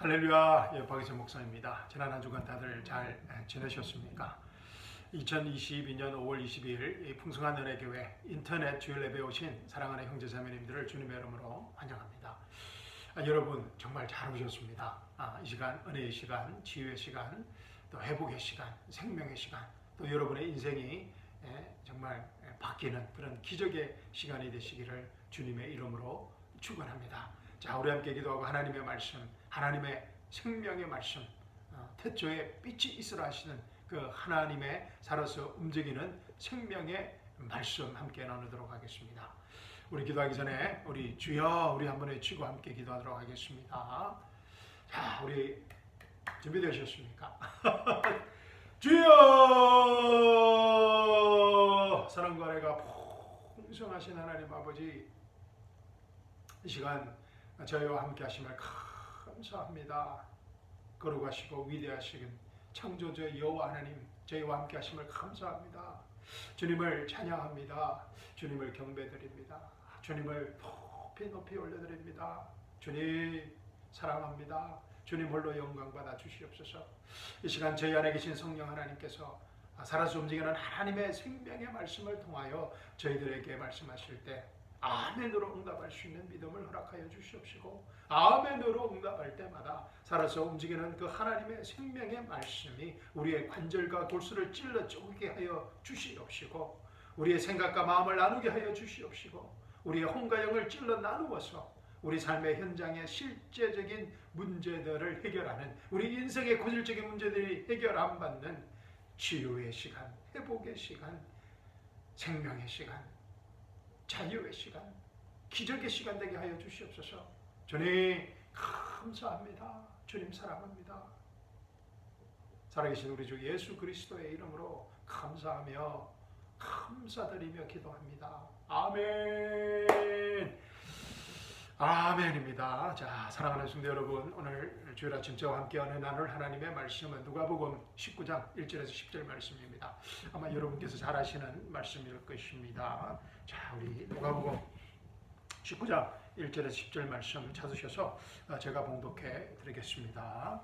할렐루야, 예, 박희선 목사입니다. 지난 한 주간 다들 잘 지내셨습니까? 2022년 5월 22일 풍성한 은혜교회 인터넷 주일 예배에 오신 사랑하는 형제자매님들을 주님의 이름으로 환영합니다. 여러분 정말 잘 오셨습니다. 이 시간 은혜의 시간, 치유의 시간, 또 회복의 시간, 생명의 시간, 또 여러분의 인생이 정말 바뀌는 그런 기적의 시간이 되시기를 주님의 이름으로 축원합니다. 자, 우리 함께 기도하고 하나님의 말씀, 하나님의 생명의 말씀, 태초에 빛이 있으라 하시는 그 하나님의 살아서 움직이는 생명의 말씀 함께 나누도록 하겠습니다. 우리 기도하기 전에 우리 주여 우리 한번 외치고 함께 기도하도록 하겠습니다. 자, 우리 준비되셨습니까? 주여, 사랑과 은혜가 풍성하신 하나님 아버지, 이 시간 저희와 함께 하심을 감사합니다. 거룩하시고 위대하신 창조주 여호와 하나님, 저희와 함께 하심을 감사합니다. 주님을 찬양합니다. 주님을 경배드립니다. 주님을 높이 올려드립니다. 주님 사랑합니다. 주님 홀로 영광 받아 주시옵소서. 이 시간 저희 안에 계신 성령 하나님께서 살아서 움직이는 하나님의 생명의 말씀을 통하여 저희들에게 말씀하실 때 아멘으로 응답할 수 있는 믿음을 허락하여 주시옵시고, 아멘으로 응답할 때마다 살아서 움직이는 그 하나님의 생명의 말씀이 우리의 관절과 골수를 찔러 쪼개게 하여 주시옵시고, 우리의 생각과 마음을 나누게 하여 주시옵시고, 우리의 혼과 영을 찔러 나누어서 우리 삶의 현장의 실제적인 문제들을 해결하는, 우리 인생의 고질적인 문제들이 해결 안 받는 치유의 시간, 회복의 시간, 생명의 시간, 자유의 시간, 기적의 시간 되게 하여 주시옵소서. 주님 감사합니다. 주님 사랑합니다. 살아계신 우리 주 예수 그리스도의 이름으로 감사하며 감사드리며 기도합니다. 아멘. 아멘입니다. 자, 사랑하는 성도 여러분, 오늘 주일 아침 저와 함께 나눌 하나님의 말씀은 누가복음 19장 1절에서 10절 말씀입니다. 아마 여러분께서 잘 아시는 말씀일 것입니다. 자, 우리 누가복음 19장 1절에서 10절 말씀 찾으셔서 제가 봉독해 드리겠습니다.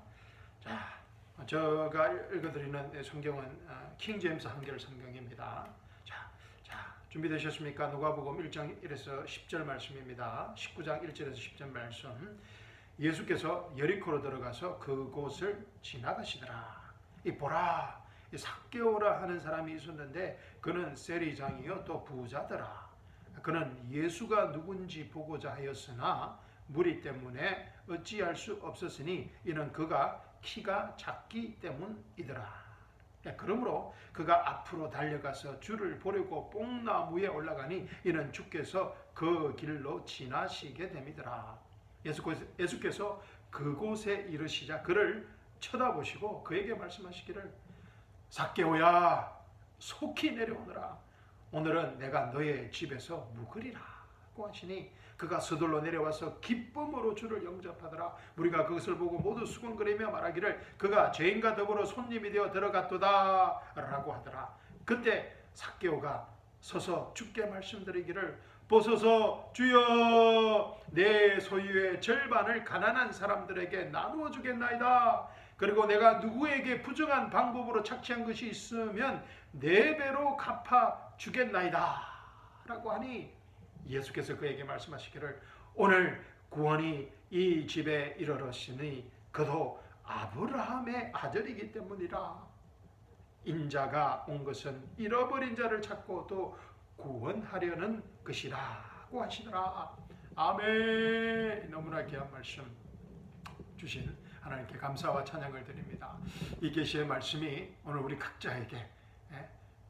자, 제가 읽어드리는 성경은 킹제임스 한글 성경입니다. 자, 준비되셨습니까? 누가복음 1장 1에서 10절 말씀입니다. 19장 1절에서 10절 말씀. 예수께서 여리코로 들어가서 그곳을 지나가시더라. 이 보라, 이 삭개오라 하는 사람이 있었는데 그는 세리장이요 또 부자더라. 그는 예수가 누군지 보고자 하였으나 무리 때문에 어찌할 수 없었으니 이는 그가 키가 작기 때문이더라. 그러므로 그가 앞으로 달려가서 주를 보려고 뽕나무에 올라가니 이는 주께서 그 길로 지나시게 됨이더라. 예수께서 그곳에 이르시자 그를 쳐다보시고 그에게 말씀하시기를 삭개오야 속히 내려오너라. 오늘은 내가 너의 집에서 묵으리라고 하시니 그가 서둘러 내려와서 기쁨으로 주를 영접하더라. 우리가 그것을 보고 모두 수군거리며 말하기를 그가 죄인과 더불어 손님이 되어 들어갔도다 라고 하더라. 그때 삭개오가 서서 주께 말씀드리기를 보소서 주여, 내 소유의 절반을 가난한 사람들에게 나누어 주겠나이다. 그리고 내가 누구에게 부정한 방법으로 착취한 것이 있으면 4배로 갚아 주겠나이다 라고 하니 예수께서 그에게 말씀하시기를 오늘 구원이 이 집에 이르렀으니 그도 아브라함의 아들이기 때문이라. 인자가 온 것은 잃어버린 자를 찾고 또 구원하려는 것이라고 하시더라. 아멘. 너무나 귀한 말씀 주신 하나님께 감사와 찬양을 드립니다. 이 계시의 말씀이 오늘 우리 각자에게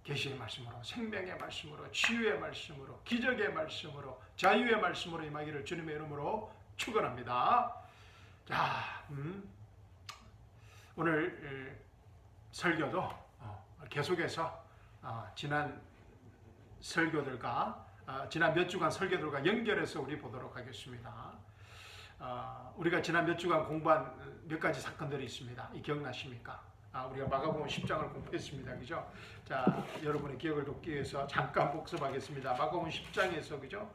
계시의 말씀으로, 생명의 말씀으로, 치유의 말씀으로, 기적의 말씀으로, 자유의 말씀으로 임하기를 주님의 이름으로 축원합니다. 자, 오늘 설교도 계속해서 지난 설교들과 지난 몇 주간 설교들과 연결해서 우리 보도록 하겠습니다. 우리가 지난 몇 주간 공부한 몇 가지 사건들이 있습니다. 이 기억나십니까? 우리가 마가복음 10장을 공부했습니다. 그죠? 자, 여러분의 기억을 돕기 위해서 잠깐 복습하겠습니다. 마가복음 10장에서 그죠?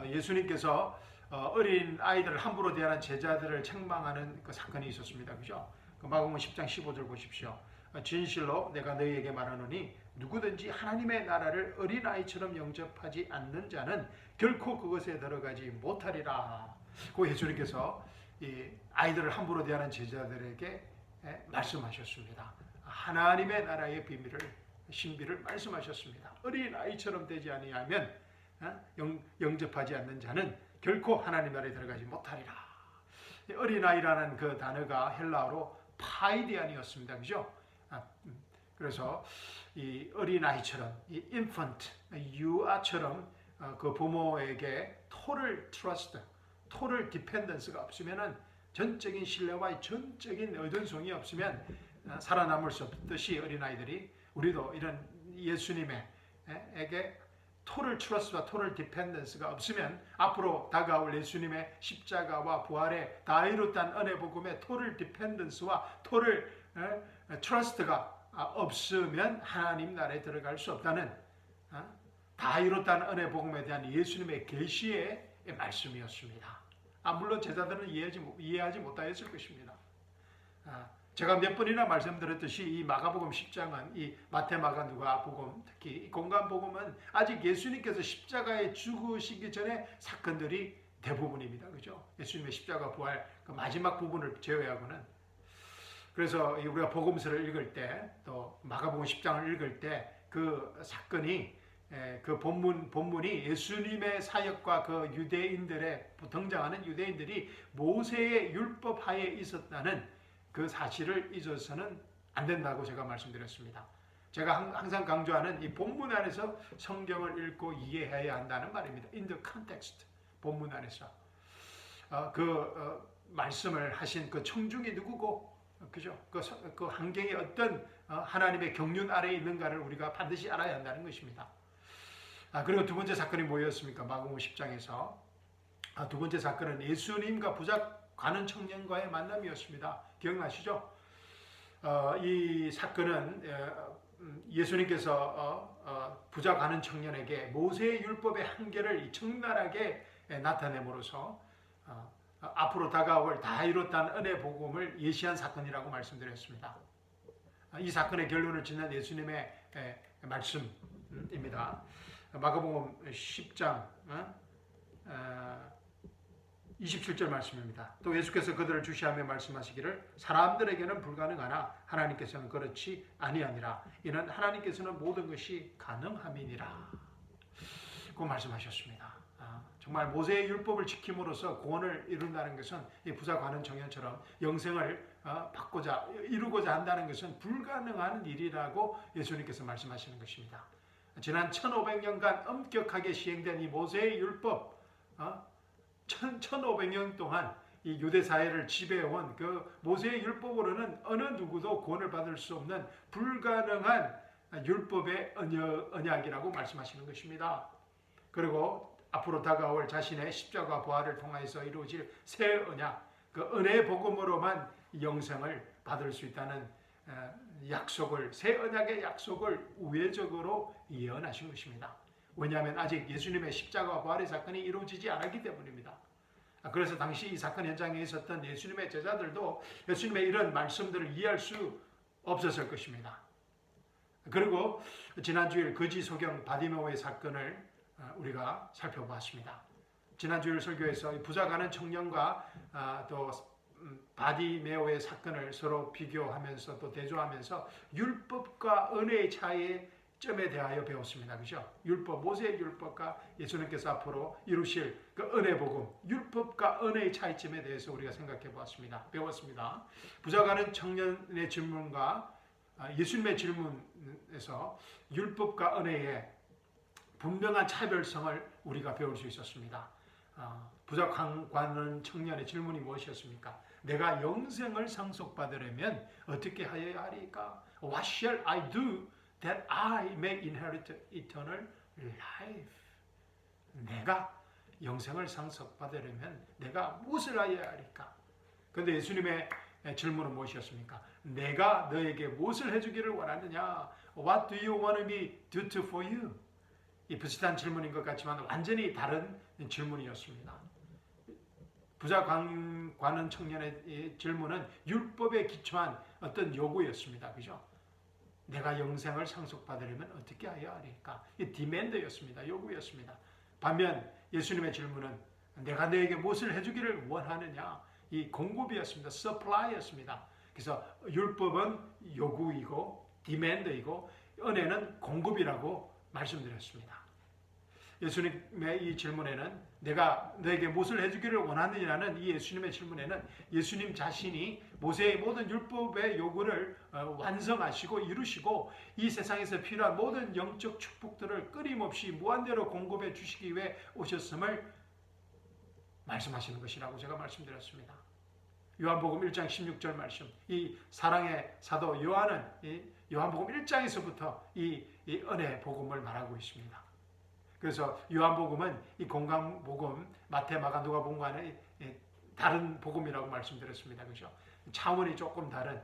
예수님께서 어린 아이들을 함부로 대하는 제자들을 책망하는 그 사건이 있었습니다. 그죠? 그 마가복음 10장 15절 보십시오. 진실로 내가 너희에게 말하노니 누구든지 하나님의 나라를 어린아이처럼 영접하지 않는 자는 결코 그것에 들어가지 못하리라. 그 예수님께서 이 아이들을 함부로 대하는 제자들에게 말씀하셨습니다. 하나님의 나라의 비밀을, 신비를 말씀하셨습니다. 어린아이처럼 되지 아니하면 영접하지 않는 자는 결코 하나님 나라에 들어가지 못하리라. 어린아이라는 그 단어가 헬라어로 파이디안이었습니다. 그죠? 그래서 이 어린아이처럼, 이 infant, 유아처럼 그 부모에게 total trust, total dependence가 없으면은, 전적인 신뢰와 전적인 의존성이 없으면 살아남을 수 없듯이 어린아이들이, 우리도 이런 예수님에게 total trust와 total dependence가 없으면 앞으로 다가올 예수님의 십자가와 부활의 다 이뤘다는 은혜 복음의 total dependence와 total trust가 없으면 하나님 나라에 들어갈 수 없다는, 다 이뤘다는 은혜 복음에 대한 예수님의 계시의 말씀이었습니다. 물론 제자들은 이해하지 못하였을 것입니다. 제가 몇 번이나 말씀드렸듯이 이 마가복음 10장은 이 마태, 마가, 누가 복음, 특히 이 공간 복음은 아직 예수님께서 십자가에 죽으시기 전에 사건들이 대부분입니다. 그죠? 예수님의 십자가 부활 그 마지막 부분을 제외하고는. 그래서 우리가 복음서를 읽을 때, 또 마가복음 10장을 읽을 때 그 사건이, 그 본문이 예수님의 사역과 그 유대인들의, 등장하는 유대인들이 모세의 율법 하에 있었다는 그 사실을 잊어서는 안 된다고 제가 말씀드렸습니다. 제가 항상 강조하는 이 본문 안에서 성경을 읽고 이해해야 한다는 말입니다. In the context, 본문 안에서 말씀을 하신 그 청중이 누구고, 그죠? 그 환경이 어떤 하나님의 경륜 아래에 있는가를 우리가 반드시 알아야 한다는 것입니다. 그리고 두 번째 사건이 뭐였습니까? 마가복음 10장에서 두 번째 사건은 예수님과 부작 가는 청년과의 만남이었습니다. 기억나시죠? 이 사건은 예수님께서 부작 가는 청년에게 모세의 율법의 한계를 적나라하게 나타내므로써 앞으로 다가올 다 이뤘다는 은혜 복음을 예시한 사건이라고 말씀드렸습니다. 이 사건의 결론을 짓는 예수님의 말씀입니다. 마가복음 10장 27절 말씀입니다. 또 예수께서 그들을 주시하며 말씀하시기를 사람들에게는 불가능하나 하나님께서는 그렇지 아니하니라. 이는 하나님께서는 모든 것이 가능함이니라. 그 말씀하셨습니다. 정말 모세의 율법을 지킴으로써 구원을 이룬다는 것은, 이 부자 가는 청년처럼 영생을 이루고자 한다는 것은 불가능한 일이라고 예수님께서 말씀하시는 것입니다. 지난 1500년간 엄격하게 시행된 이 모세의 율법, 1500년 동안 이 유대 사회를 지배해온 그 모세의 율법으로는 어느 누구도 구원을 받을 수 없는 불가능한 율법의 언약이라고 말씀하시는 것입니다. 그리고 앞으로 다가올 자신의 십자가 부활을 통하여서 이루어질 새 언약, 그 은혜의 복음으로만 영생을 받을 수 있다는 약속을, 새 언약의 약속을 우회적으로 예언하신 것입니다. 왜냐하면 아직 예수님의 십자가 부활의 사건이 이루어지지 않았기 때문입니다. 그래서 당시 이 사건 현장에 있었던 예수님의 제자들도 예수님의 이런 말씀들을 이해할 수 없었을 것입니다. 그리고 지난주일 거지 소경 바디메오의 사건을 우리가 살펴보았습니다. 지난주일 설교에서 부자가는 청년과 또 바디메오의 사건을 서로 비교하면서 또 대조하면서 율법과 은혜의 차이의 점에 대하여 배웠습니다. 그죠? 율법, 모세의 율법과 예수님께서 앞으로 이루실 그 은혜 복음, 율법과 은혜의 차이점에 대해서 우리가 생각해 보았습니다. 배웠습니다. 부자가는 청년의 질문과 예수님의 질문에서 율법과 은혜의 분명한 차별성을 우리가 배울 수 있었습니다. 부자가는 청년의 질문이 무엇이었습니까? 내가 영생을 상속받으려면 어떻게 하여야 하리까? What shall I do that I may inherit eternal life? 내가 영생을 상속받으려면 내가 무엇을 하여야 하리까? 그런데 예수님의 질문은 무엇이었습니까? 내가 너에게 무엇을 해주기를 원하느냐? What do you want me to do for you? 이 비슷한 질문인 것 같지만 완전히 다른 질문이었습니다. 부자 관원 청년의 질문은 율법에 기초한 어떤 요구였습니다. 그죠? 내가 영생을 상속받으려면 어떻게 하여야 하리까? 이 디맨드였습니다. 요구였습니다. 반면 예수님의 질문은 내가 너에게 무엇을 해주기를 원하느냐? 이 공급이었습니다. 서플라이였습니다. 그래서 율법은 요구이고 디맨드이고 은혜는 공급이라고 말씀드렸습니다. 예수님의 이 질문에는 내가 너에게 무엇을 해주기를 원하느냐는 이 예수님의 질문에는 예수님 자신이 모세의 모든 율법의 요구를 완성하시고 이루시고 이 세상에서 필요한 모든 영적 축복들을 끊임없이 무한대로 공급해 주시기 위해 오셨음을 말씀하시는 것이라고 제가 말씀드렸습니다. 요한복음 1장 16절 말씀, 이 사랑의 사도 요한은 이 요한복음 1장에서부터 이 은혜 복음을 말하고 있습니다. 그래서 요한복음은 이 공강복음, 마태, 마가, 누가복음과는 다른 복음이라고 말씀드렸습니다. 그죠? 차원이 조금 다른,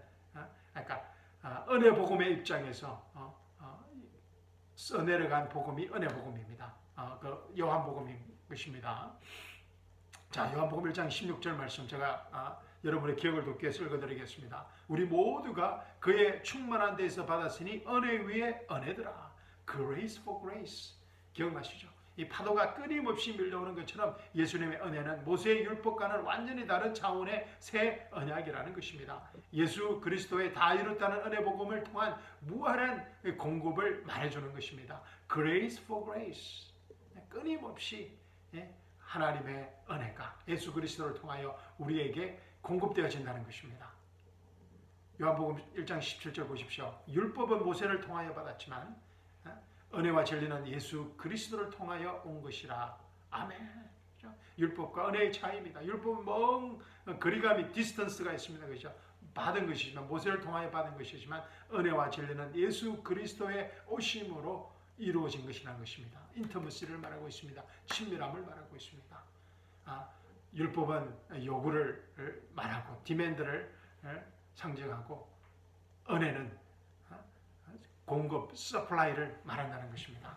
그러니까 은혜 복음의 입장에서 써내려간 복음이 은혜 복음입니다. 그 요한복음인 것입니다. 자, 요한복음 1장 16절 말씀 제가 여러분의 기억을 돕기 위해서 읽어드리겠습니다. 우리 모두가 그의 충만한 데에서 받았으니 은혜 위에 은혜더라. Grace for grace. 기억나시죠? 이 파도가 끊임없이 밀려오는 것처럼 예수님의 은혜는 모세의 율법과는 완전히 다른 차원의 새 언약이라는 것입니다. 예수 그리스도의 다 이뤘다는 은혜 복음을 통한 무한한 공급을 말해주는 것입니다. Grace for grace. 끊임없이 하나님의 은혜가 예수 그리스도를 통하여 우리에게 공급되어진다는 것입니다. 요한복음 1장 17절 보십시오. 율법은 모세를 통하여 받았지만 은혜와 진리는 예수 그리스도를 통하여 온 것이라. 아멘. 율법과 은혜의 차이입니다. 율법은 먼 거리감이 디스턴스가 있습니다. 그렇죠? 받은 것이지만 모세를 통하여 받은 것이지만 은혜와 진리는 예수 그리스도의 오심으로 이루어진 것이라는 것입니다. 인터머시를 말하고 있습니다. 친밀함을 말하고 있습니다. 율법은 요구를 말하고 디맨드를 상징하고 은혜는 공급, 서플라이를 말한다는 것입니다.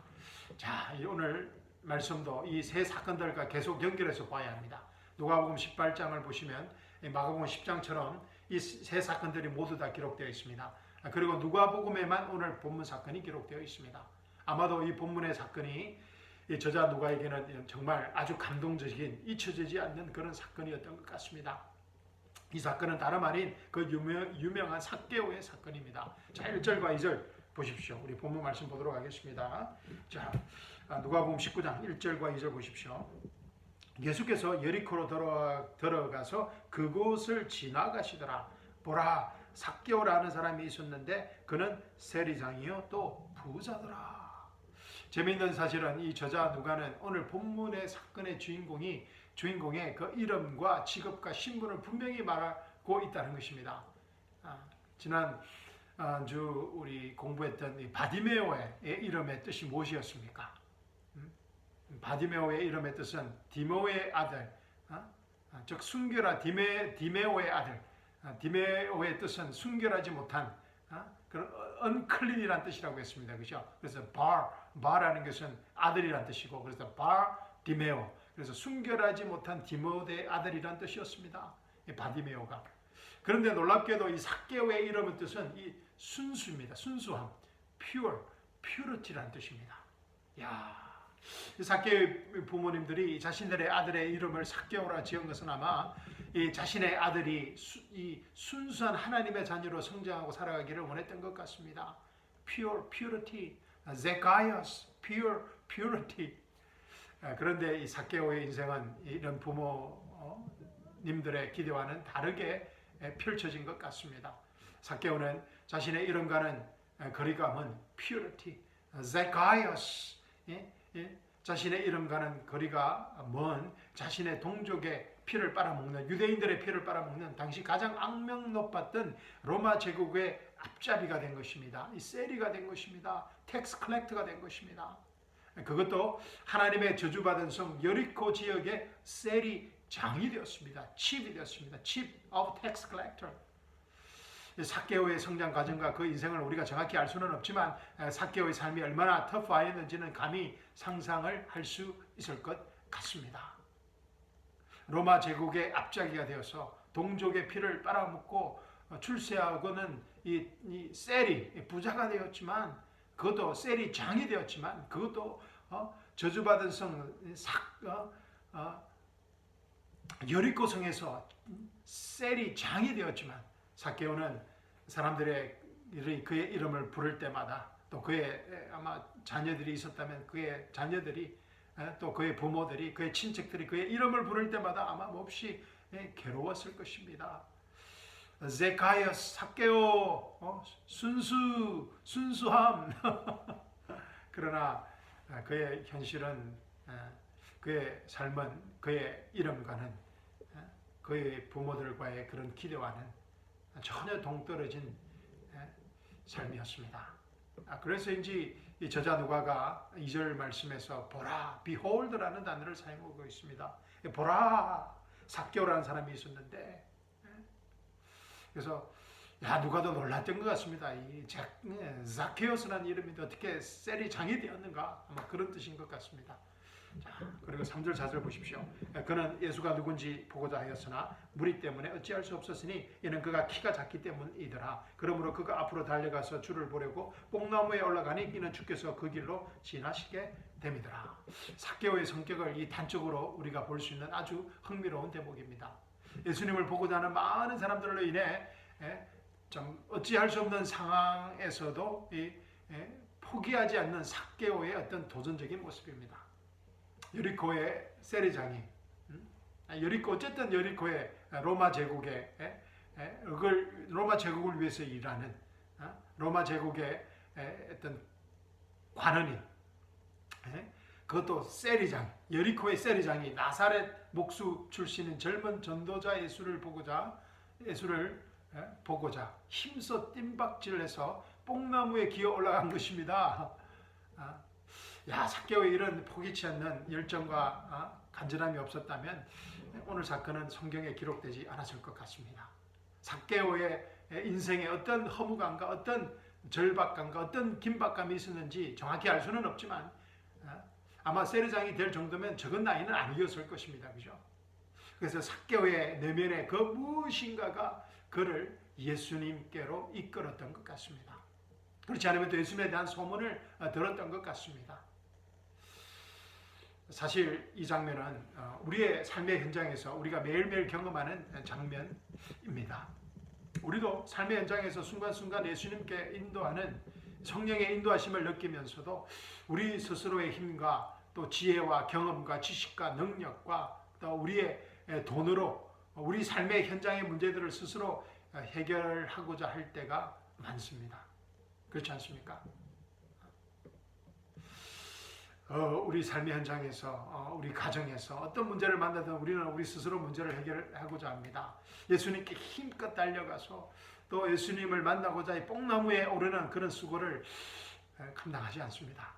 자, 오늘 말씀도 이 세 사건들과 계속 연결해서 봐야 합니다. 누가복음 18장을 보시면 마가복음 10장처럼 이 세 사건들이 모두 다 기록되어 있습니다. 그리고 누가복음에만 오늘 본문 사건이 기록되어 있습니다. 아마도 이 본문의 사건이 이 저자 누가에게는 정말 아주 감동적인 잊혀지지 않는 그런 사건이었던 것 같습니다. 이 사건은 다름 아닌 그 유명한 삭개오의 사건입니다. 자, 1절과 2절 보십시오. 우리 본문 말씀 보도록 하겠습니다. 자, 누가복음 19장 1절과 2절 보십시오. 예수께서 여리코로 들어가서 그곳을 지나가시더라. 보라, 삭개오라는 사람이 있었는데 그는 세리장이요 또 부자더라. 재미있는 사실은 이 저자 누가는 오늘 본문의 사건의 주인공의 그 이름과 직업과 신분을 분명히 말하고 있다는 것입니다. 지난주 우리 공부했던 이 바디메오의 이름의 뜻이 무엇이었습니까? 바디메오의 이름의 뜻은 디모의 아들, 즉 순결한 디메오의 아들. 디메오의 뜻은 순결하지 못한 그런 언클린이라는 뜻이라고 했습니다. 그렇죠? 그래서 바라는 것은 아들이란 뜻이고, 그래서 디메오. 그래서 순결하지 못한 디모의 아들이란 뜻이었습니다. 이 바디메오가. 그런데 놀랍게도 이 삭개오의 이름의 뜻은 이 순수입니다. 순수함, purity라는 뜻입니다. 야, 삭개오의 부모님들이 자신들의 아들의 이름을 삭개오라 지은 것은 아마 이 자신의 아들이 이 순수한 하나님의 자녀로 성장하고 살아가기를 원했던 것 같습니다. purity, Zacchaeus, purity. 그런데 이 삭개오의 인생은 이런 부모님들의 기대와는 다르게 펼쳐진 것 같습니다. 삭개오는 자신의 이름과는 거리감은 purity, Zacchaeus, 자신의 이름과는 거리가 먼 자신의 동족의 피를 빨아먹는, 유대인들의 피를 빨아먹는 당시 가장 악명 높았던 로마 제국의 앞잡이가 된 것입니다. 이 세리가 된 것입니다. 텍스 컬렉터가 된 것입니다. 그것도 하나님의 저주받은 성 여리코 지역의 세리 장이 되었습니다. 칩이 되었습니다. Chief of Tax Collector. 삭개오의 성장 과정과 그 인생을 우리가 정확히 알 수는 없지만 삭개오의 삶이 얼마나 터프하였는지는 감히 상상을 할 수 있을 것 같습니다. 로마 제국의 앞잡이가 되어서 동족의 피를 빨아먹고 출세하고는 이 셀이 부자가 되었지만, 그것도 셀이 장이 되었지만, 그것도 저주받은 성 여리고 성에서 셀이 장이 되었지만, 삭개오는 사람들의 그의 이름을 부를 때마다, 또 그의 아마 자녀들이 있었다면 그의 자녀들이, 또 그의 부모들이, 그의 친척들이 그의 이름을 부를 때마다 아마 몹시 괴로웠을 것입니다. 제카이어스, 삭개오, 순수함. 그러나 그의 현실은, 그의 삶은 그의 이름과는, 그의 부모들과의 그런 기대와는 전혀 동떨어진 삶이었습니다. 그래서인지 이 저자 누가가 2절 말씀에서 보라, behold라는 단어를 사용하고 있습니다. 보라, 삭개오라는 사람이 있었는데, 그래서 누가도 놀랐던 것 같습니다. 이 자케오스라는 이름이 어떻게 셀이 장이 되었는가, 아마 그런 뜻인 것 같습니다. 자, 그리고 3절 4절 보십시오. 그는 예수가 누군지 보고자 하였으나 무리 때문에 어찌할 수 없었으니 이는 그가 키가 작기 때문이더라. 그러므로 그가 앞으로 달려가서 주를 보려고 뽕나무에 올라가니 이는 주께서 그 길로 지나시게 됨이더라. 삭개오의 성격을 이 단적으로 우리가 볼 수 있는 아주 흥미로운 대목입니다. 예수님을 보고자 하는 많은 사람들로 인해 좀 어찌할 수 없는 상황에서도 포기하지 않는 삭개오의 어떤 도전적인 모습입니다. 여리고의 세리장이, 어쨌든 여리고의 로마 제국의 로마 제국을 위해서 일하는 로마 제국의 어떤 관원인, 그것도 세리장, 여리고의 세리장이 나사렛 목수 출신인 젊은 전도자 예수를 보고자 힘써 뜀박질해서 뽕나무에 기어 올라간 것입니다. 삭개오의 이런 포기치 않는 열정과 간절함이 없었다면 오늘 사건은 성경에 기록되지 않았을 것 같습니다. 삭개오의 인생에 어떤 허무감과 어떤 절박감과 어떤 긴박감이 있었는지 정확히 알 수는 없지만, 아마 세리장이 될 정도면 적은 나이는 아니었을 것입니다. 그죠? 그래서 삭개오의 내면에 그 무엇인가가 그를 예수님께로 이끌었던 것 같습니다. 그렇지 않으면 또 예수님에 대한 소문을 들었던 것 같습니다. 사실 이 장면은 우리의 삶의 현장에서 우리가 매일매일 경험하는 장면입니다. 우리도 삶의 현장에서 순간순간 예수님께 인도하는 성령의 인도하심을 느끼면서도 우리 스스로의 힘과 또 지혜와 경험과 지식과 능력과 또 우리의 돈으로 우리 삶의 현장의 문제들을 스스로 해결하고자 할 때가 많습니다. 그렇지 않습니까? 우리 삶의 현장에서, 우리 가정에서 어떤 문제를 만나든 우리는 우리 스스로 문제를 해결하고자 합니다. 예수님께 힘껏 달려가서 또 예수님을 만나고자 이 뽕나무에 오르는 그런 수고를 감당하지 않습니다.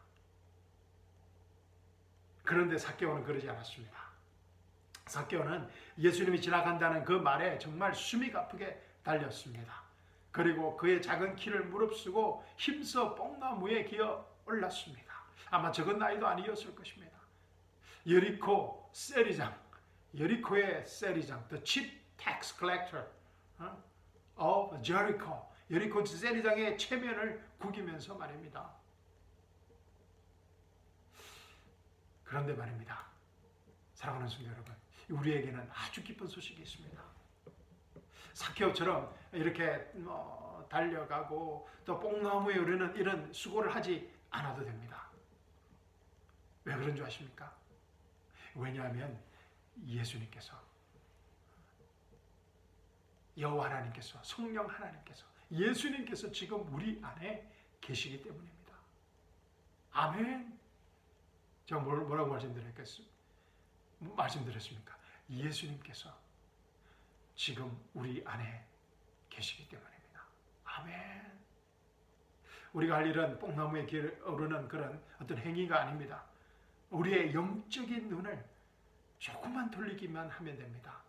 그런데 삭개오는 그러지 않았습니다. 삭개오는 예수님이 지나간다는 그 말에 정말 숨이 가쁘게 달렸습니다. 그리고 그의 작은 키를 무릅쓰고 힘써 뽕나무에 기어 올랐습니다. 아마 적은 나이도 아니었을 것입니다. 여리코 세리장, 여리코의 세리장, the chief tax collector of Jericho, 여리코 세리장의 체면을 구기면서 말입니다. 그런데 말입니다, 사랑하는 성도 여러분, 우리에게는 아주 기쁜 소식이 있습니다. 삭개오처럼 이렇게 달려가고 또 뽕나무에 오르는 이런 수고를 하지 않아도 됩니다. 왜 그런 줄 아십니까? 왜냐하면 예수님께서, 여호와 하나님께서, 성령 하나님께서, 예수님께서 지금 우리 안에 계시기 때문입니다. 아멘. 제가 뭐라고 말씀드렸습니까? 예수님께서 지금 우리 안에 계시기 때문입니다. 아멘. 우리가 할 일은 뽕나무에 오르는 그런 어떤 행위가 아닙니다. 우리의 영적인 눈을 조금만 돌리기만 하면 됩니다.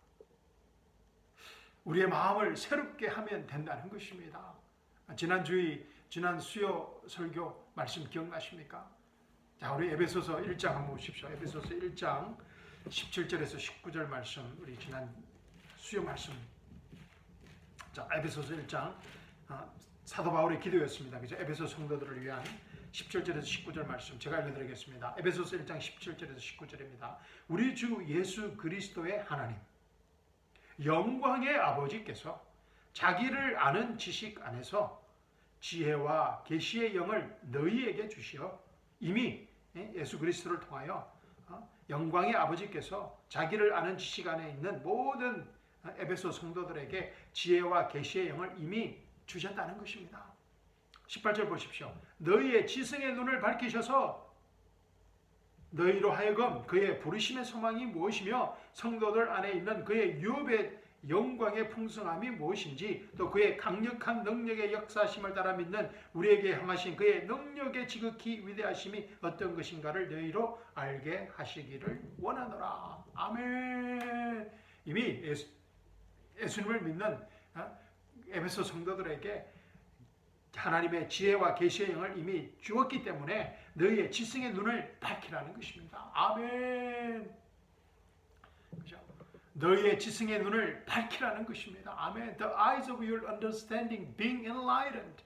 우리의 마음을 새롭게 하면 된다는 것입니다. 지난 수요 설교 말씀 기억나십니까? 자, 우리 에베소서 1장 한번 보십시오. 에베소서 1장 17절에서 19절 말씀, 우리 지난 수요 말씀. 자, 에베소서 1장 사도 바울의 기도였습니다. 그죠? 에베소 성도들을 위한 17절에서 19절 말씀 제가 읽어드리겠습니다. 에베소서 1장 17절에서 19절입니다. 우리 주 예수 그리스도의 하나님, 영광의 아버지께서 자기를 아는 지식 안에서 지혜와 계시의 영을 너희에게 주시어 이미 예수 그리스도를 통하여 영광의 아버지께서 자기를 아는 지식 안에 있는 모든 에베소 성도들에게 지혜와 계시의 영을 이미 주셨다는 것입니다. 18절 보십시오. 너희의 지성의 눈을 밝히셔서 너희로 하여금 그의 부르심의 소망이 무엇이며 성도들 안에 있는 그의 유업의 영광의 풍성함이 무엇인지, 또 그의 강력한 능력의 역사심을 따라 믿는 우리에게 행하신 그의 능력의 지극히 위대하심이 어떤 것인가를 너희로 알게 하시기를 원하노라. 아멘. 이미 예수님을 믿는 에베소 성도들에게 하나님의 지혜와 계시의 영을 이미 주었기 때문에 너희의 지성의 눈을 밝히라는 것입니다. 아멘. 그죠? 너희의 지성의 눈을 밝히라는 것입니다. 아멘. The eyes of your understanding being enlightened.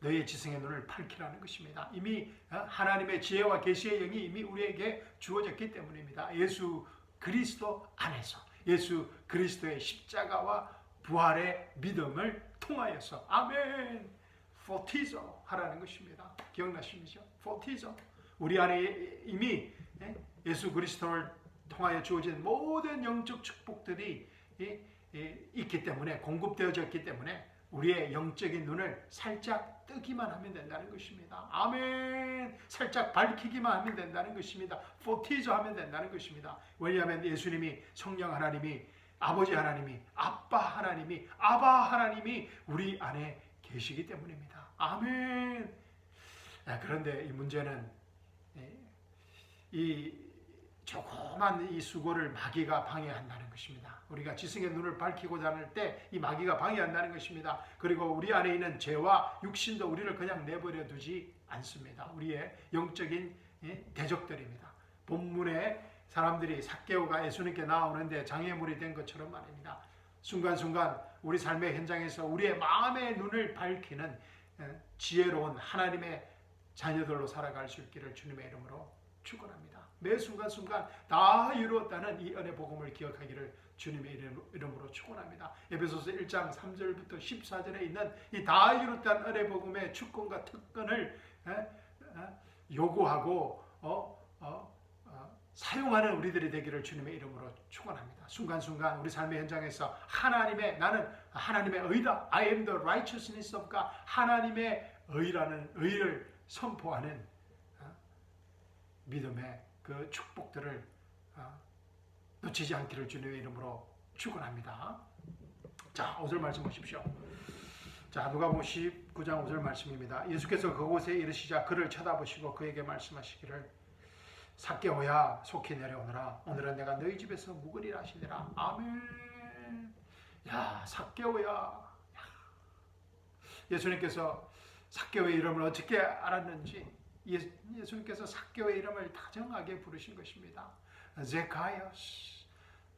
너희의 지성의 눈을 밝히라는 것입니다. 이미 하나님의 지혜와 계시의 영이 이미 우리에게 주어졌기 때문입니다. 예수 그리스도 안에서, 예수 그리스도의 십자가와 부활의 믿음을 통하여서. 아멘. 포티zo 하라는 것입니다. 기억나시죠? 포티zo. 우리 안에 이미 예수 그리스도를 통하여 주어진 모든 영적 축복들이 있기 때문에, 공급되어졌기 때문에 우리의 영적인 눈을 살짝 뜨기만 하면 된다는 것입니다. 아멘. 살짝 밝히기만 하면 된다는 것입니다. 포티zo 하면 된다는 것입니다. 왜냐하면 예수님이, 성령 하나님이, 아버지 하나님이, 아빠 하나님이, 아바 하나님이 우리 안에 계시기 때문입니다. 아멘. 그런데 이 문제는 이 조그만 이 수고를 마귀가 방해한다는 것입니다. 우리가 지성의 눈을 밝히고자 할 때 이 마귀가 방해한다는 것입니다. 그리고 우리 안에 있는 죄와 육신도 우리를 그냥 내버려 두지 않습니다. 우리의 영적인 대적들입니다. 본문에 사람들이 삭개오가 예수님께 나오는데 장애물이 된 것처럼 말입니다. 순간순간 우리 삶의 현장에서 우리의 마음의 눈을 밝히는 지혜로운 하나님의 자녀들로 살아갈 수 있기를 주님의 이름으로 축원합니다. 매 순간순간 다 이루었다는 이 은혜 복음을 기억하기를 주님의 이름으로 축원합니다. 에베소서 1장 3절부터 14절에 있는 이 다 이루었다는 은혜 복음의 축권과 특권을 요구하고 사용하는 우리들이 되기를 주님의 이름으로 축원합니다. 순간순간 우리 삶의 현장에서 나는 하나님의 의다. I am the righteousness of God. 하나님의 의라는 의를 선포하는 믿음의 그 축복들을 놓치지 않기를 주님의 이름으로 축원합니다. 자, 5절 말씀 보십시오. 자, 누가복음 19장 5절 말씀입니다. 예수께서 그곳에 이르시자 그를 쳐다보시고 그에게 말씀하시기를 삭개오야 속히 내려오너라. 오늘은 내가 너희 집에서 묵으리라 하시니라. 아멘. 야, 삭개오야. 예수님께서 삭개오의 이름을 어떻게 알았는지, 예수님께서 삭개오의 이름을 다정하게 부르신 것입니다. 제카이어스,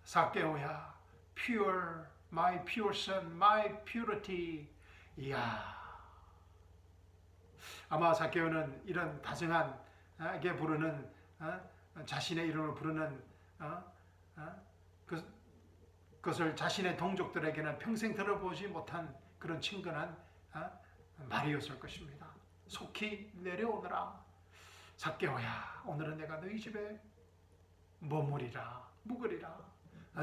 삭개오야, pure, my pure son, my purity. 이야, 아마 삭개오는 이런 다정하게 부르는, 자신의 이름을 부르는 그것을 자신의 동족들에게는 평생 들어보지 못한 그런 친근한 말이었을 것입니다. 속히 내려오너라. 삭개오야, 오늘은 내가 너희 집에 머무리라, 묵으리라.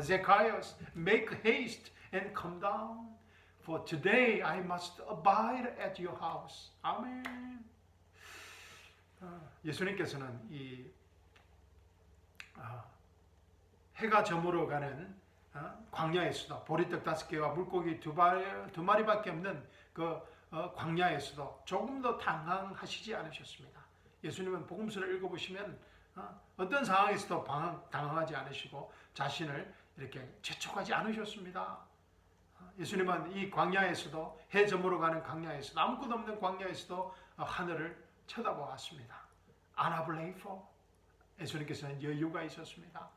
Zacchaeus, make haste and come down, for today I must abide at your house. 아멘. 예수님께서는 이 해가 저물어 가는 광야에서도, 보리떡 5개와 물고기 2마리밖에 없는 그 광야에서도 조금 더 당황하시지 않으셨습니다. 예수님은 복음서를 읽어보시면 어떤 상황에서도 당황하지 않으시고 자신을 이렇게 재촉하지 않으셨습니다. 예수님은 이 광야에서도, 해 저물어 가는 광야에서도, 아무것도 없는 광야에서도 하늘을 쳐다보았습니다. 아나블레이포, 예수님께서는 여유가 있었습니다.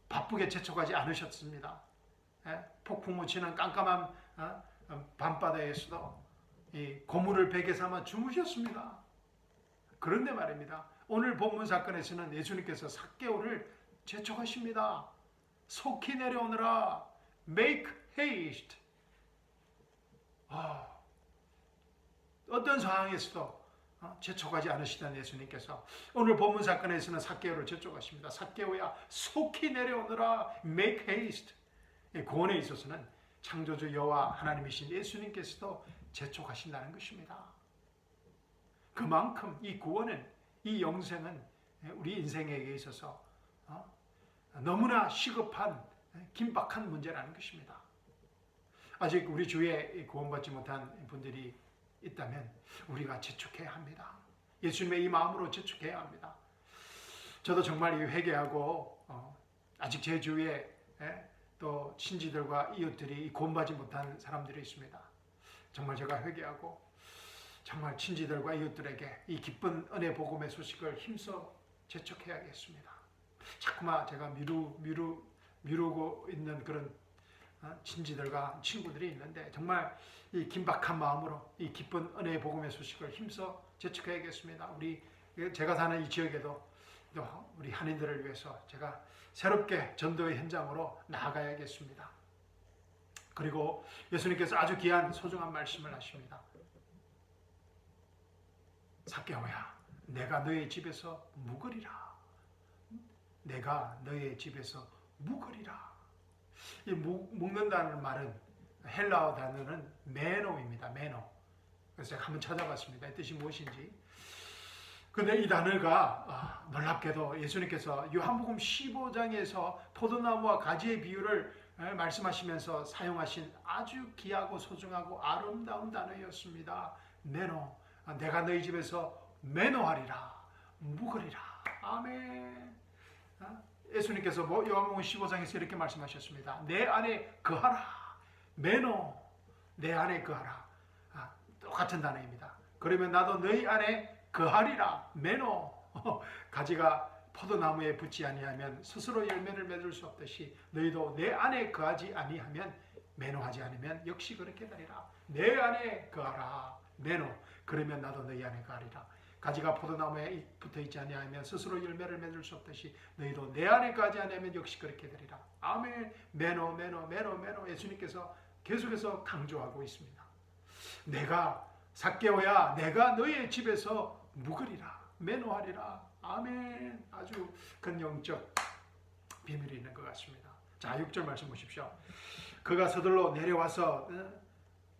바쁘게 재촉하지 않으셨습니다. 폭풍 묻히는 깜깜한 밤바다에서도 이 고물을 베개 삼아 주무셨습니다. 그런데 말입니다. 오늘 본문 사건에서는 예수님께서 삭개오를 재촉하십니다. 속히 내려오너라. Make haste. 어떤 상황에서도 재촉하지 않으시던 예수님께서 오늘 본문 사건에서는 삭개오를 재촉하십니다. 삭개오야, 속히 내려오너라. Make haste. 구원에 있어서는 창조주 여호와 하나님이신 예수님께서도 재촉하신다는 것입니다. 그만큼 이 구원은, 이 영생은 우리 인생에게 있어서 너무나 시급한 긴박한 문제라는 것입니다. 아직 우리 주위에 구원받지 못한 분들이 있다면 우리가 재촉해야 합니다. 예수님의 이 마음으로 재촉해야 합니다. 저도 정말 회개하고 아직 제 주위에 또 친지들과 이웃들이 구원받지 못한 사람들이 있습니다. 정말 제가 회개하고 정말 친지들과 이웃들에게 이 기쁜 은혜 복음의 소식을 힘써 재촉해야겠습니다. 자꾸만 제가 미루고 있는 그런 친지들과 친구들이 있는데 정말 이 긴박한 마음으로 이 기쁜 은혜의 복음의 소식을 힘써 재촉해야겠습니다. 제가 사는 이 지역에도 우리 한인들을 위해서 제가 새롭게 전도의 현장으로 나아가야겠습니다. 그리고 예수님께서 아주 귀한 소중한 말씀을 하십니다. 삭개오야, 내가 너의 집에서 묵으리라. 내가 너의 집에서 묵으리라. 이 묵는다는 말은 헬라어 단어는 메노입니다. 메노. 그래서 제가 한번 찾아봤습니다. 이 뜻이 무엇인지. 근데 이 단어가 놀랍게도 예수님께서 요한복음 15장에서 포도나무와 가지의 비유를 말씀하시면서 사용하신 아주 귀하고 소중하고 아름다운 단어였습니다. 메노. 내가 너희 집에서 메노하리라. 묵으리라. 아멘. 예수님께서 요한복음 15장에서 이렇게 말씀하셨습니다. 내 안에 거하라. 메노. 내 안에 거하라. 똑같은 단어입니다. 그러면 나도 너희 안에 거하리라. 메노. 가지가 포도나무에 붙지 아니하면 스스로 열매를 맺을 수 없듯이 너희도 내 안에 거하지 아니하면, 메노하지 않으면 역시 그렇게 되리라. 내 안에 거하라. 메노. 그러면 나도 너희 안에 거하리라. 가지가 포도나무에 붙어있지 아니하면 스스로 열매를 맺을 수 없듯이 너희도 내 안에 거하지 아니하면 역시 그렇게 되리라. 아멘. 메노 메노 메노 메노. 예수님께서 계속해서 강조하고 있습니다. 내가 삭개오야, 내가 너의 집에서 묵으리라. 메노하리라. 아멘. 아주 큰 영적 비밀이 있는 것 같습니다. 자, 6절 말씀 보십시오. 그가 서둘러 내려와서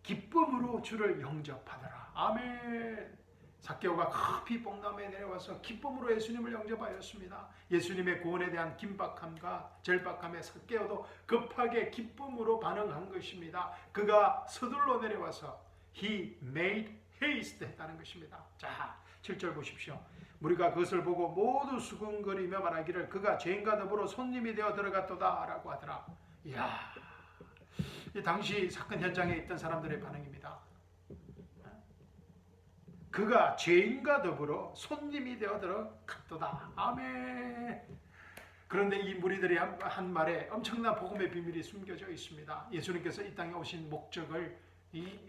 기쁨으로 주를 영접하더라. 아멘. 삭개오가 급히 뽕나무에 내려와서 기쁨으로 예수님을 영접하였습니다. 예수님의 구원에 대한 긴박함과 절박함에 삭개오도 급하게 기쁨으로 반응한 것입니다. 그가 서둘러 내려와서 He made haste 했다는 것입니다. 자, 7절 보십시오. 무리가 그것을 보고 모두 수군거리며 말하기를 그가 죄인과 더불어 손님이 되어 들어갔도다 라고 하더라. 이야, 이 당시 사건 현장에 있던 사람들의 반응입니다. 그가 죄인과 더불어 손님이 되어 들어갔도다. 아멘. 그런데 이 무리들이 한 말에 엄청난 복음의 비밀이 숨겨져 있습니다. 예수님께서 이 땅에 오신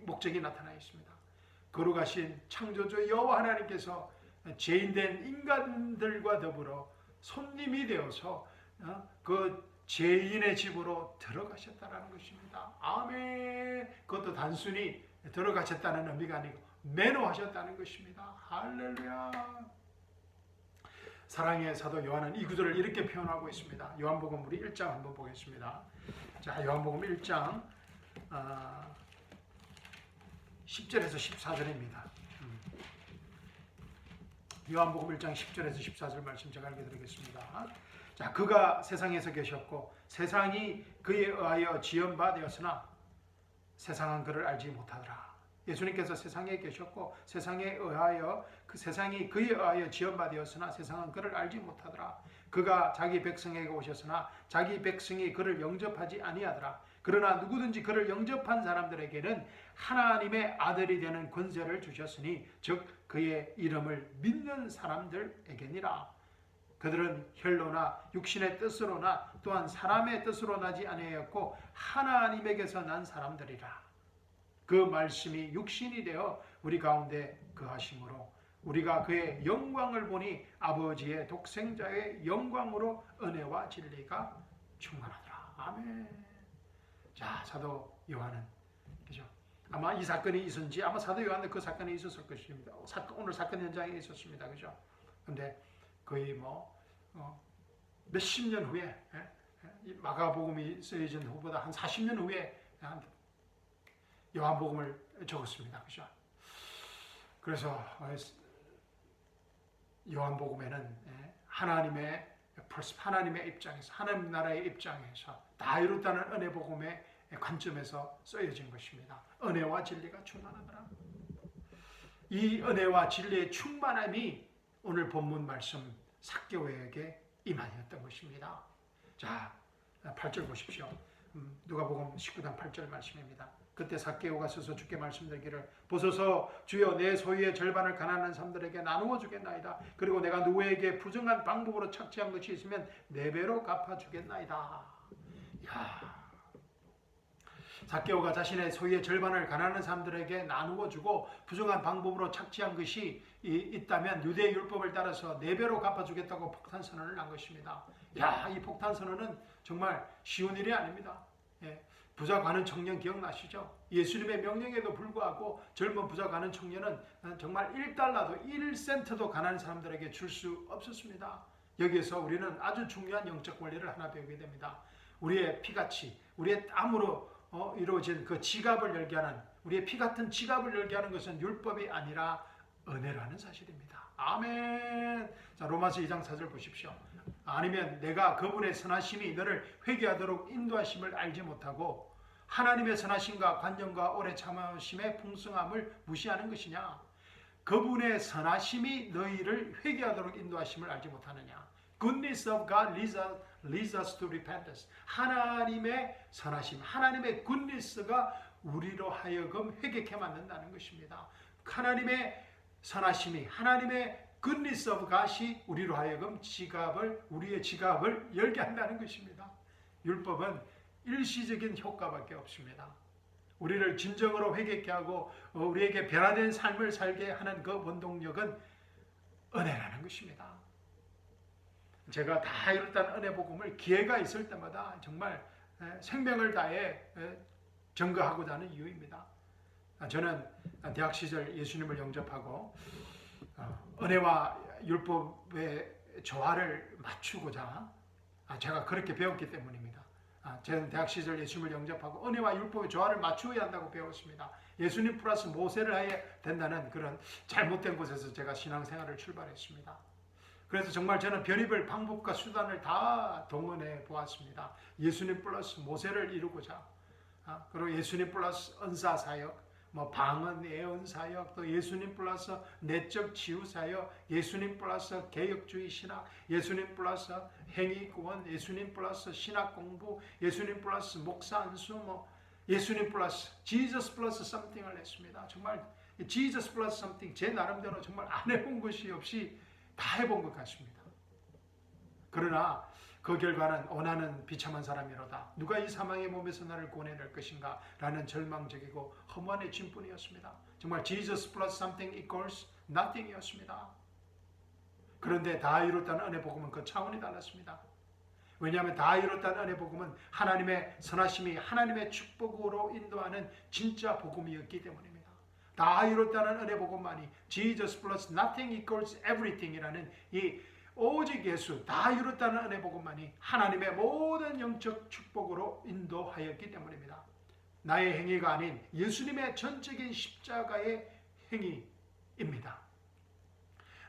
목적이 나타나 있습니다. 거룩하신 창조주 여호와 하나님께서 죄인된 인간들과 더불어 손님이 되어서 그 죄인의 집으로 들어가셨다는 것입니다. 아멘. 그것도 단순히 들어가셨다는 의미가 아니고 매너하셨다는 것입니다. 할렐루야. 사랑의 사도 요한은 이 구절을 이렇게 표현하고 있습니다. 요한복음 우리 1장 한번 보겠습니다. 자, 요한복음 1장 10절에서 14절입니다. 요한복음 1장 10절에서 14절 말씀 제가 읽어드리겠습니다. 자, 그가 세상에서 계셨고 세상이 그에 의하여 지은 바 되었으나 세상은 그를 알지 못하더라. 예수님께서 세상에 계셨고 세상에 의하여 그 세상이 그에 의하여 지원받았으나 세상은 그를 알지 못하더라. 그가 자기 백성에게 오셨으나 자기 백성이 그를 영접하지 아니하더라. 그러나 누구든지 그를 영접한 사람들에게는 하나님의 아들이 되는 권세를 주셨으니 즉 그의 이름을 믿는 사람들에게니라. 그들은 혈로나 육신의 뜻으로나 또한 사람의 뜻으로 나지 아니하였고 하나님에게서 난 사람들이라. 그 말씀이 육신이 되어 우리 가운데 거하심으로 우리가 그의 영광을 보니 아버지의 독생자의 영광으로 은혜와 진리가 충만하더라. 아멘. 자, 사도 요한은 그죠? 아마 이 사건이 있었는지 아마 사도 요한은 그 사건이 있었을 것입니다. 오늘 사건 현장에 있었습니다. 그죠? 근데 거의 몇십 년 후에 마가복음이 쓰여진 후보다 한 40년 후에 요한복음을 적었습니다. 그죠? 그래서 요한복음에는 하나님의 입장에서 하나님 나라의 입장에서 다 이뤘다는 은혜복음의 관점에서 쓰여진 것입니다. 은혜와 진리가 충만하더라. 이 은혜와 진리의 충만함이 오늘 본문 말씀 삭개오에게 임하였던 것입니다. 자, 8절 보십시오. 누가복음 19장 8절 말씀입니다. 그때 삭개오가 서서 주께 말씀드리기를 보소서 주여 내 소유의 절반을 가난한 사람들에게 나누어 주겠나이다. 그리고 내가 누구에게 부정한 방법으로 착취한 것이 있으면 4배로 갚아주겠나이다. 야, 삭개오가 자신의 소유의 절반을 가난한 사람들에게 나누어 주고 부정한 방법으로 착취한 것이 있다면 유대 율법을 따라서 4배로 갚아주겠다고 폭탄 선언을 한 것입니다. 야, 이 폭탄 선언은 정말 쉬운 일이 아닙니다. 부자 가는 청년 기억나시죠? 예수님의 명령에도 불구하고 젊은 부자 가는 청년은 정말 1달러도 1센트도 가난한 사람들에게 줄 수 없었습니다. 여기에서 우리는 아주 중요한 영적 원리를 하나 배우게 됩니다. 우리의 피같이 우리의 땀으로 이루어진 그 지갑을 열게 하는 우리의 피 같은 지갑을 열게 하는 것은 율법이 아니라 은혜라는 사실입니다. 아멘. 자, 로마서 2장 4절 보십시오. 아니면 내가 그분의 선하심이 너를 회개하도록 인도하심을 알지 못하고 하나님의 선하심과 관념과 오래 참으심의 풍성함을 무시하는 것이냐? 그분의 선하심이 너희를 회개하도록 인도하심을 알지 못하느냐? Goodness of God leads us to repentance. 하나님의 선하심, 하나님의 goodness가 우리로 하여금 회개케 만든다는 것입니다. 하나님의 선하심이, 하나님의 goodness of God이 우리로 하여금 우리의 지갑을 열게 한다는 것입니다. 율법은 일시적인 효과밖에 없습니다. 우리를 진정으로 회개케 하고 우리에게 변화된 삶을 살게 하는 그 원동력은 은혜라는 것입니다. 제가 다 이뤘다는 은혜 복음을 기회가 있을 때마다 정말 생명을 다해 증거하고자 하는 이유입니다. 저는 대학 시절 예수님을 영접하고 은혜와 율법의 조화를 맞추고자 제가 그렇게 배웠기 때문입니다. 저는 대학 시절 예수님을 영접하고 은혜와 율법의 조화를 맞추어야 한다고 배웠습니다. 예수님 플러스 모세를 해야 된다는 그런 잘못된 곳에서 제가 신앙생활을 출발했습니다. 그래서 정말 저는 별의별 방법과 수단을 다 동원해 보았습니다. 예수님 플러스 모세를 이루고자, 그리고 예수님 플러스 은사사역, 방언, 예언사역, 또 예수님 플러스 내적 치유사역, 예수님 플러스 개혁주의 신학, 예수님 플러스 행위구원, 예수님 플러스 신학공부, 예수님 플러스 목사 안수, 예수님 플러스 Jesus 플러스 something을 했습니다. 정말 Jesus 플러스 something 제 나름대로 정말 안 해본 것이 없이 다 해본 것 같습니다. 그러나 그 결과는 원하는 비참한 사람이로다. 누가 이 사망의 몸에서 나를 구원해낼 것인가? 라는 절망적이고 허무한 외침뿐이었습니다. 정말 Jesus plus something equals nothing 이었습니다. 그런데 다 이뤘다는 은혜 복음은 그 차원이 달랐습니다. 왜냐하면 다 이뤘다는 은혜 복음은 하나님의 선하심이 하나님의 축복으로 인도하는 진짜 복음이었기 때문입니다. 다 이뤘다는 은혜 복음만이 Jesus plus nothing equals everything 이라는 이 오직 예수 다 이뤘다는 은혜 복음만이 하나님의 모든 영적 축복으로 인도하였기 때문입니다. 나의 행위가 아닌 예수님의 전적인 십자가의 행위입니다.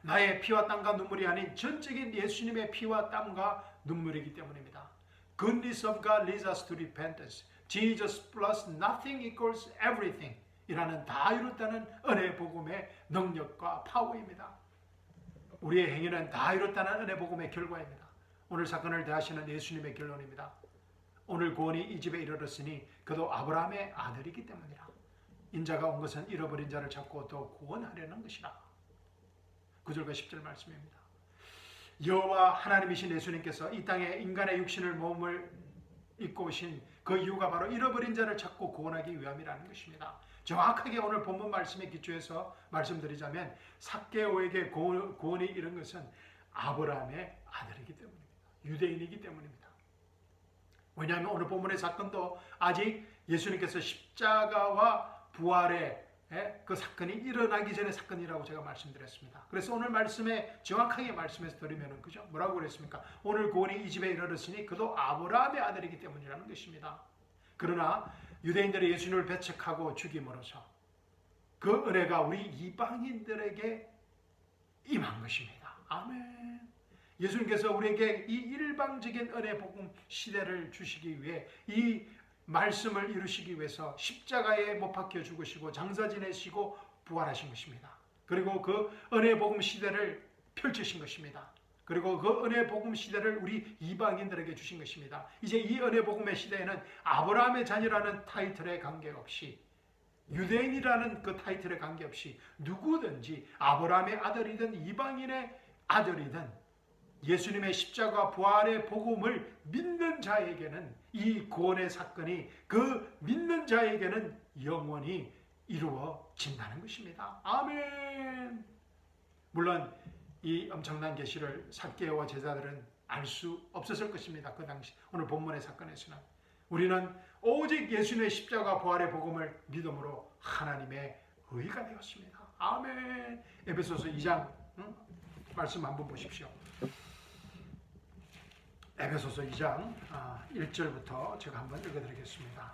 나의 피와 땀과 눈물이 아닌 전적인 예수님의 피와 땀과 눈물이기 때문입니다. Goodness of God leads us to repentance. Jesus plus nothing equals everything. 이라는 다 이뤘다는 은혜 복음의 능력과 파워입니다. 우리의 행위는 다 이뤘다는 은혜 복음의 결과입니다. 오늘 사건을 대하시는 예수님의 결론입니다. 오늘 구원이 이 집에 이르렀으니 그도 아브라함의 아들이기 때문이라. 인자가 온 것은 잃어버린 자를 찾고 또 구원하려는 것이라. 9절과 10절 말씀입니다. 여호와 하나님이신 예수님께서 이 땅에 인간의 육신을 몸을 입고 오신 그 이유가 바로 잃어버린 자를 찾고 구원하기 위함이라는 것입니다. 정확하게 오늘 본문 말씀에 기초해서 말씀드리자면 삭개오에게 구원이 이른 것은 아브라함의 아들이기 때문입니다. 유대인이기 때문입니다. 왜냐하면 오늘 본문의 사건도 아직 예수님께서 십자가와 부활의 그 사건이 일어나기 전의 사건이라고 제가 말씀드렸습니다. 그래서 오늘 말씀에 정확하게 말씀해서 드리면은 그죠? 뭐라고 그랬습니까? 오늘 구원이 이 집에 이르렀으니 그도 아브라함의 아들이기 때문이라는 것입니다. 그러나 유대인들이 예수님을 배척하고 죽임으로써 그 은혜가 우리 이방인들에게 임한 것입니다. 아멘. 예수님께서 우리에게 이 일방적인 은혜 복음 시대를 주시기 위해 이 말씀을 이루시기 위해서 십자가에 못 박혀 죽으시고 장사 지내시고 부활하신 것입니다. 그리고 그 은혜 복음 시대를 펼치신 것입니다. 그리고 그 은혜 복음 시대를 우리 이방인들에게 주신 것입니다. 이제 이 은혜 복음의 시대에는 아브라함의 자녀라는 타이틀에 관계없이 유대인이라는 그 타이틀에 관계없이 누구든지 아브라함의 아들이든 이방인의 아들이든 예수님의 십자가 부활의 복음을 믿는 자에게는 이 구원의 사건이 그 믿는 자에게는 영원히 이루어진다는 것입니다. 아멘. 물론 이 엄청난 계시를 삭개오와 제자들은 알 수 없었을 것입니다. 그 당시 오늘 본문의 사건에서는 우리는 오직 예수님의 십자가 부활의 복음을 믿음으로 하나님의 의가 되었습니다. 아멘. 에베소서 2장 말씀 한번 보십시오. 에베소서 2장 1절부터 제가 한번 읽어드리겠습니다.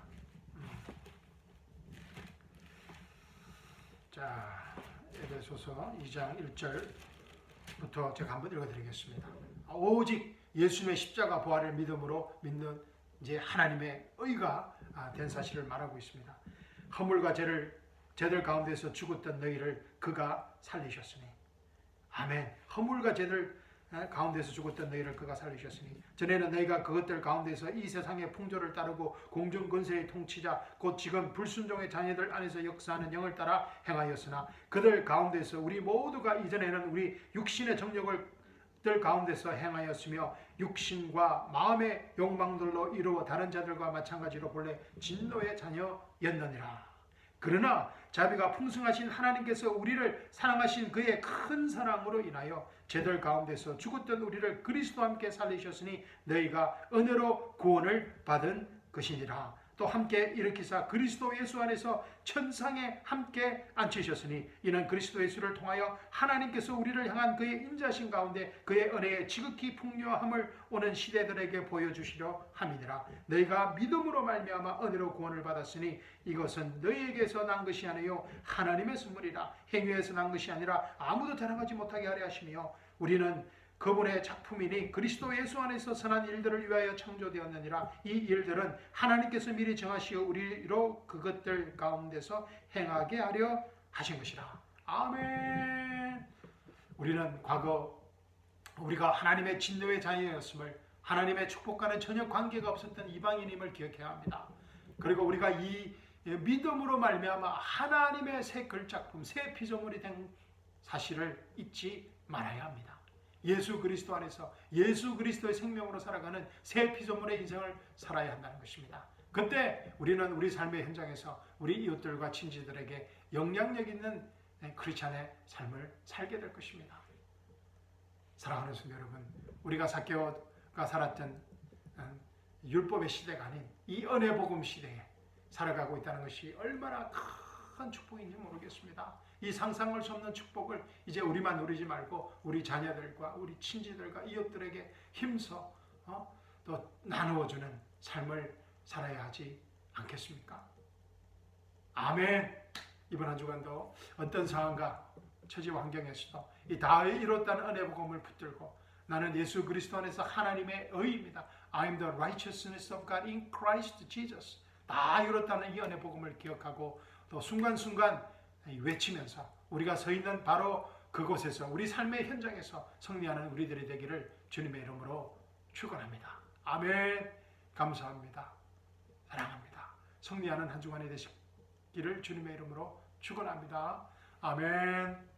자, 에베소서 2장 1절부터 제가 한번 읽어드리겠습니다. 오직 예수님의 십자가 부활을 믿음으로 믿는 이제 하나님의 의가 된 사실을 말하고 있습니다. 허물과 죄들 가운데서 죽었던 너희를 그가 살리셨으니. 아멘. 허물과 죄들 가운데서 죽었던 너희를 그가 살리셨으니 전에는 너희가 그것들 가운데서 이 세상의 풍조를 따르고 공중 권세의 통치자 곧 지금 불순종의 자녀들 안에서 역사하는 영을 따라 행하였으나 그들 가운데서 우리 모두가 이전에는 우리 육신의 정욕들 가운데서 행하였으며 육신과 마음의 욕망들로 이루어 다른 자들과 마찬가지로 본래 진노의 자녀였느니라. 그러나 자비가 풍성하신 하나님께서 우리를 사랑하신 그의 큰 사랑으로 인하여 죄들 가운데서 죽었던 우리를 그리스도와 함께 살리셨으니 너희가 은혜로 구원을 받은 것이니라. 또 함께 일으키사 그리스도 예수 안에서 천상에 함께 앉히셨으니 이는 그리스도 예수를 통하여 하나님께서 우리를 향한 그의 인자신 가운데 그의 은혜의 지극히 풍요함을 오는 시대들에게 보여주시려 함이니라. 너희가 믿음으로 말미암아 은혜로 구원을 받았으니 이것은 너희에게서 난 것이 아니요 하나님의 선물이라. 행위에서 난 것이 아니라 아무도 자랑하지 못하게 하려 하시며 우리는 그분의 작품이니 그리스도 예수 안에서 선한 일들을 위하여 창조되었느니라. 이 일들은 하나님께서 미리 정하시어 우리로 그것들 가운데서 행하게 하려 하신 것이라. 아멘. 우리는 과거 우리가 하나님의 진노의 자녀였음을, 하나님의 축복과는 전혀 관계가 없었던 이방인임을 기억해야 합니다. 그리고 우리가 이 믿음으로 말미암아 하나님의 새 글작품, 새 피조물이 된 사실을 잊지 말아야 합니다. 예수 그리스도 안에서 예수 그리스도의 생명으로 살아가는 새 피조물의 인생을 살아야 한다는 것입니다. 그때 우리는 우리 삶의 현장에서 우리 이웃들과 친지들에게 영향력 있는 크리스찬의 삶을 살게 될 것입니다. 사랑하는 성도 여러분, 우리가 삭개오가 살았던 율법의 시대가 아닌 이 은혜 복음 시대에 살아가고 있다는 것이 얼마나 큰 축복인지 모르겠습니다. 이 상상할 수 없는 축복을 이제 우리만 누리지 말고 우리 자녀들과 우리 친지들과 이웃들에게 힘써 또 나누어주는 삶을 살아야 하지 않겠습니까? 아멘. 이번 한 주간도 어떤 상황과 처지 환경에서도 이 다 이뤘다는 은혜 복음을 붙들고 나는 예수 그리스도 안에서 하나님의 의입니다. I am the righteousness of God in Christ Jesus. 다 이뤘다는 이 은혜 복음을 기억하고 또 순간순간 외치면서 우리가 서 있는 바로 그곳에서 우리 삶의 현장에서 승리하는 우리들이 되기를 주님의 이름으로 축원합니다. 아멘. 감사합니다. 사랑합니다. 승리하는 한 주간이 되시기를 주님의 이름으로 축원합니다. 아멘.